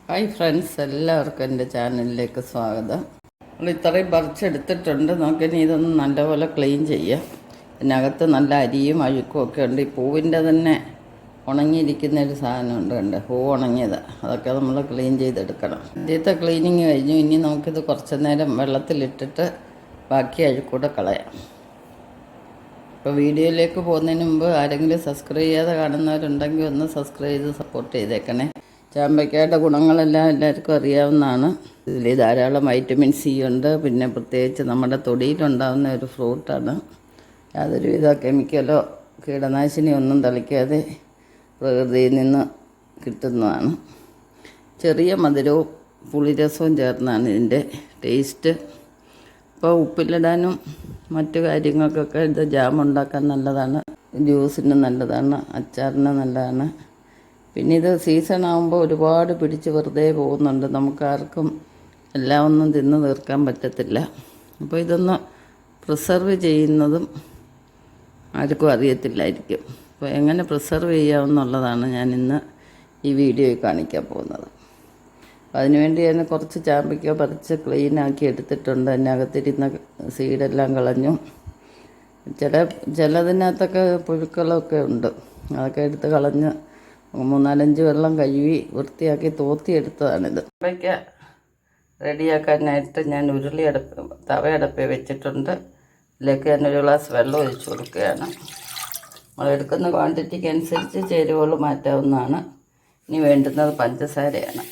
Hi friends, എല്ലാവർക്കും എൻ്റെ ചാനലിലേക്ക് സ്വാഗതം. നമ്മൾ ഇത്രയും പറിച്ചെടുത്തിട്ടുണ്ട്. നമുക്കിനി ഇതൊന്ന് നല്ലപോലെ ക്ലീൻ ചെയ്യാം. ഇതിനകത്ത് നല്ല അരിയും അഴുക്കും ഒക്കെ ഉണ്ട്. ഈ പൂവിൻ്റെ തന്നെ ഉണങ്ങിയിരിക്കുന്ന ഒരു സാധനമുണ്ട്, കണ്ട് പൂ ഉണങ്ങിയത്. അതൊക്കെ നമ്മൾ ക്ലീൻ ചെയ്തെടുക്കണം. ആദ്യത്തെ ക്ലീനിങ് കഴിഞ്ഞു. ഇനി നമുക്കിത് കുറച്ച് നേരം വെള്ളത്തിലിട്ടിട്ട് ബാക്കി അഴുക്കൂടെ കളയാം. ഇപ്പോൾ വീഡിയോയിലേക്ക് പോകുന്നതിന് മുമ്പ് ആരെങ്കിലും സബ്സ്ക്രൈബ് ചെയ്യാതെ കാണുന്നവരുണ്ടെങ്കിൽ ഒന്ന് സബ്സ്ക്രൈബ് ചെയ്ത് സപ്പോർട്ട് ചെയ്തേക്കണേ. ചാമ്പയ്ക്കയുടെ ഗുണങ്ങളെല്ലാം എല്ലാവർക്കും അറിയാവുന്നതാണ്. ഇതിൽ ധാരാളം വൈറ്റമിൻ സി ഉണ്ട്. പിന്നെ പ്രത്യേകിച്ച് നമ്മുടെ തൊടിയിലുണ്ടാകുന്ന ഒരു ഫ്രൂട്ടാണ്. യാതൊരുവിധ കെമിക്കലോ കീടനാശിനിയോ ഒന്നും തളിക്കാതെ പ്രകൃതിയിൽ നിന്ന് കിട്ടുന്നതാണ്. ചെറിയ മധുരവും പുളിരസവും ചേർന്നാണ് ഇതിൻ്റെ ടേസ്റ്റ്. ഇപ്പോൾ ഉപ്പിലിടാനും മറ്റു കാര്യങ്ങൾക്കൊക്കെ ഇത് ജാം ഉണ്ടാക്കാൻ നല്ലതാണ്, ജ്യൂസിന് നല്ലതാണ്, അച്ചാറിന് നല്ലതാണ്. പിന്നെ ഇത് സീസൺ ആകുമ്പോൾ ഒരുപാട് പിടിച്ച് വെറുതെ പോകുന്നുണ്ട്. നമുക്കാർക്കും എല്ലാം ഒന്നും തിന്ന് തീർക്കാൻ പറ്റത്തില്ല. അപ്പോൾ ഇതൊന്ന് പ്രിസർവ് ചെയ്യുന്നതും ആർക്കും അറിയത്തില്ലായിരിക്കും. അപ്പോൾ എങ്ങനെ പ്രിസർവ് ചെയ്യാമെന്നുള്ളതാണ് ഞാൻ ഇന്ന് ഈ വീഡിയോയിൽ കാണിക്കാൻ പോകുന്നത്. അപ്പോൾ അതിനുവേണ്ടി ഞാൻ കുറച്ച് ചാമ്പയ്ക്ക പറിച്ച് ക്ലീനാക്കി എടുത്തിട്ടുണ്ട്. അതിനകത്തിരുന്ന സീഡെല്ലാം കളഞ്ഞു. ചിലതിനകത്തൊക്കെ പുഴുക്കളൊക്കെ ഉണ്ട്. അതൊക്കെ എടുത്ത് കളഞ്ഞ് 3-4 വെള്ളം കഴുകി വൃത്തിയാക്കി തോത്തിയെടുത്തതാണിത്. ചാമ്പയ്ക്ക റെഡിയാക്കാനായിട്ട് ഞാൻ തവയടപ്പ് വെച്ചിട്ടുണ്ട്. ഇതിലേക്ക് ഞാനൊരു ഗ്ലാസ് വെള്ളം ഒഴിച്ച് കൊടുക്കുകയാണ്. നമ്മൾ എടുക്കുന്ന ക്വാണ്ടിറ്റിക്ക് അനുസരിച്ച് ചേരുവകൾ മാറ്റാവുന്നതാണ്. ഇനി വേണ്ടുന്നത് പഞ്ചസാരയാണ്.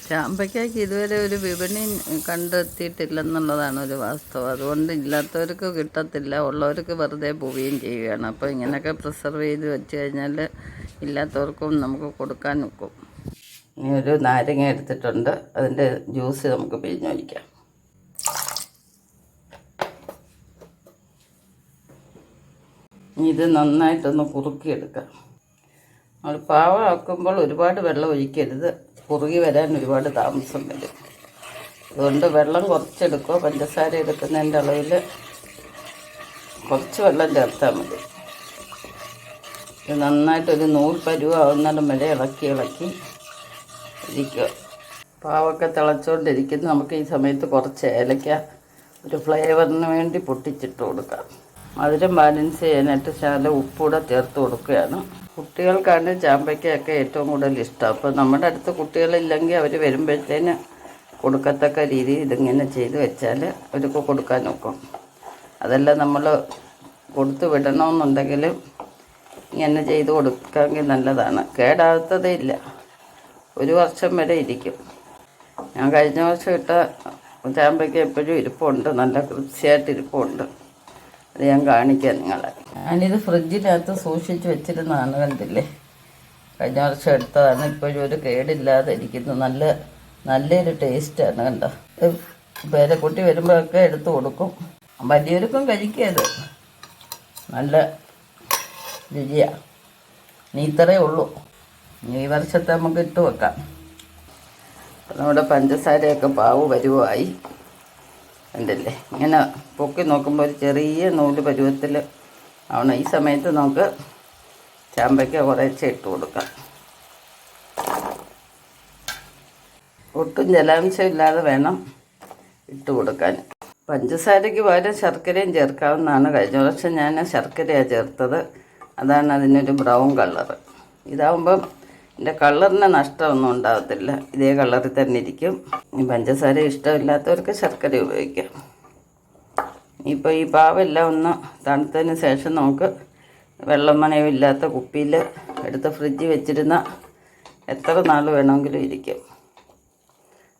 ചാമ്പയ്ക്കയ്ക്ക് ഇതുവരെ ഒരു വിപണി കണ്ടെത്തിയിട്ടില്ലെന്നുള്ളതാണ് ഒരു വാസ്തവം. അതുകൊണ്ട് ഇല്ലാത്തവർക്ക് കിട്ടത്തില്ല, ഉള്ളവർക്ക് വെറുതെ പോവുകയും ചെയ്യുകയാണ്. അപ്പോൾ ഇങ്ങനെയൊക്കെ പ്രിസർവ് ചെയ്ത് വെച്ച് കഴിഞ്ഞാൽ ഇല്ലാത്തവർക്കും നമുക്ക് കൊടുക്കാൻ നോക്കും. ഇനി ഒരു നാരങ്ങ എടുത്തിട്ടുണ്ട്. അതിൻ്റെ ജ്യൂസ് നമുക്ക് പിഴിഞ്ഞൊഴിക്കാം. ഇത് നന്നായിട്ടൊന്ന് കുറുക്കിയെടുക്കാം. നമ്മൾ പാവമാക്കുമ്പോൾ ഒരുപാട് വെള്ളം ഒഴിക്കരുത്. കുറുകി വരാൻ ഒരുപാട് താമസം വരും. അതുകൊണ്ട് വെള്ളം കുറച്ചെടുക്കുക. പഞ്ചസാര എടുക്കുന്നതിൻ്റെ അളവിൽ കുറച്ച് വെള്ളം ചേർത്താൽ മതി. ഇത് നന്നായിട്ടൊരു നൂൽ പരുവാകുന്നിടം വരെ ഇളക്കി ഇരിക്കുക. പാവൊക്കെ തിളച്ചുകൊണ്ടിരിക്കുന്നു. നമുക്ക് ഈ സമയത്ത് കുറച്ച് ഏലക്ക ഒരു ഫ്ലേവറിന് വേണ്ടി പൊട്ടിച്ചിട്ട് കൊടുക്കാം. മധുരം ബാലൻസ് ചെയ്യാനായിട്ട് ശകലം ഉപ്പൂടെ ചേർത്ത് കൊടുക്കുകയാണ്. കുട്ടികൾക്കാണ് ചാമ്പയ്ക്കയൊക്കെ ഏറ്റവും കൂടുതൽ ഇഷ്ടം. അപ്പോൾ നമ്മുടെ അടുത്ത് കുട്ടികളില്ലെങ്കിൽ അവർ വരുമ്പോഴത്തേന് കൊടുക്കത്തക്ക രീതിയിൽ ഇതിങ്ങനെ ചെയ്ത് വെച്ചാൽ അവർക്ക് കൊടുക്കാൻ നോക്കും. അതെല്ലാം നമ്മൾ കൊടുത്തു വിടണമെന്നുണ്ടെങ്കിൽ ഇങ്ങനെ ചെയ്ത് കൊടുക്കാമെങ്കിൽ നല്ലതാണ്. കേടാകത്തതേ ഇല്ല. 1 വർഷം വരെ ഇരിക്കും. ഞാൻ കഴിഞ്ഞ വർഷം ഇട്ട ചാമ്പയ്ക്ക എപ്പോഴും ഇരിപ്പുണ്ട്, നല്ല കൃത്യമായിട്ട് ഇരിപ്പുണ്ട്. അത് ഞാൻ കാണിക്കാം നിങ്ങളെ. ഞാനിത് ഫ്രിഡ്ജിനകത്ത് സൂക്ഷിച്ച് വെച്ചിരുന്നതാണ്, കണ്ടില്ലേ. കഴിഞ്ഞ വർഷം എടുത്തതാണ്. ഇപ്പോഴും ഒരു കേടില്ലാതെ ഇരിക്കുന്നു. നല്ലൊരു ടേസ്റ്റാണ്, കണ്ടോ. പേരക്കുട്ടി വരുമ്പോഴൊക്കെ എടുത്ത് കൊടുക്കും. വലിയവർക്കും കഴിക്കരുത്, നല്ല രുചിയാണ്. ഇനി ഇത്രയേ ഉള്ളൂ. ഈ വർഷത്തെ നമുക്ക് ഇട്ട് വെക്കാം. നമ്മുടെ പഞ്ചസാരയൊക്കെ പാവ് പരുവമായി, കണ്ടില്ലേ. ഇങ്ങനെ പൊക്കി നോക്കുമ്പോൾ ഒരു ചെറിയ നൂല് പരുവത്തിൽ ആവണം. ഈ സമയത്ത് നമുക്ക് ചാമ്പയ്ക്ക കുറേശ്ശെ ഇട്ട് കൊടുക്കാം. ഒട്ടും ജലാംശം ഇല്ലാതെ വേണം ഇട്ട് കൊടുക്കാൻ. പഞ്ചസാരയ്ക്ക് പകരം ശർക്കരയും ചേർക്കാവുന്നതാണ്. കഴിഞ്ഞ വർഷം ഞാൻ ശർക്കരയാണ് ചേർത്തത്. അതാണ് അതിനൊരു ബ്രൗൺ കളറ്. ഇതാവുമ്പം ഇതിൻ്റെ കളറിന് നഷ്ടമൊന്നും ഉണ്ടാകത്തില്ല. ഇതേ കളറിൽ തന്നെ ഇരിക്കും. ഈ പഞ്ചസാര ഇഷ്ടമില്ലാത്തവർക്ക് ശർക്കര ഉപയോഗിക്കാം. ഇപ്പോൾ ഈ പാവെല്ലാം ഒന്ന് തണുത്തതിന് ശേഷം നമുക്ക് വെള്ളം നനവില്ലാത്ത കുപ്പിയിൽ എടുത്ത് ഫ്രിഡ്ജിൽ വെച്ചിരുന്ന എത്ര നാൾ വേണമെങ്കിലും ഇരിക്കും.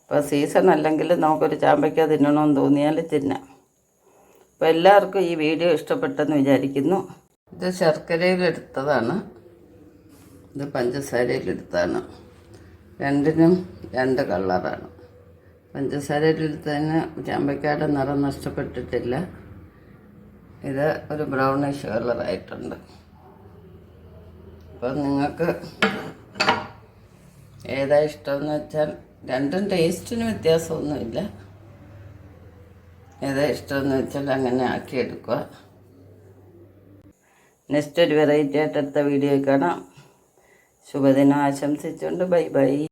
ഇപ്പോൾ സീസൺ അല്ലെങ്കിൽ നമുക്കൊരു ചാമ്പയ്ക്ക തിന്നണമെന്ന് തോന്നിയാൽ തിന്നാം. അപ്പോൾ എല്ലാവർക്കും ഈ വീഡിയോ ഇഷ്ടപ്പെട്ടെന്ന് വിചാരിക്കുന്നു. ഇത് ശർക്കരയിലെടുത്തതാണ്, ഇത് പഞ്ചസാരയിലെടുത്താണ്. രണ്ടിനും 2 കളറാണ്. പഞ്ചസാരയിലെടുത്തതിന് ചാമ്പയ്ക്കയുടെ നിറം നഷ്ടപ്പെട്ടിട്ടില്ല. ഇത് ഒരു ബ്രൗണിഷ് കളറായിട്ടുണ്ട്. അപ്പം നിങ്ങൾക്ക് ഏതാ ഇഷ്ടമെന്ന് വെച്ചാൽ, രണ്ടും ടേസ്റ്റിന് വ്യത്യാസമൊന്നുമില്ല. ഏതാ ഇഷ്ടമെന്ന് വെച്ചാൽ അങ്ങനെ ആക്കിയെടുക്കുക. നെക്സ്റ്റ് ഒരു വെറൈറ്റി ആയിട്ട് അടുത്ത വീഡിയോ കാണാം. ശുഭദിനം ആശംസിച്ചുകൊണ്ട് ബൈ ബൈ.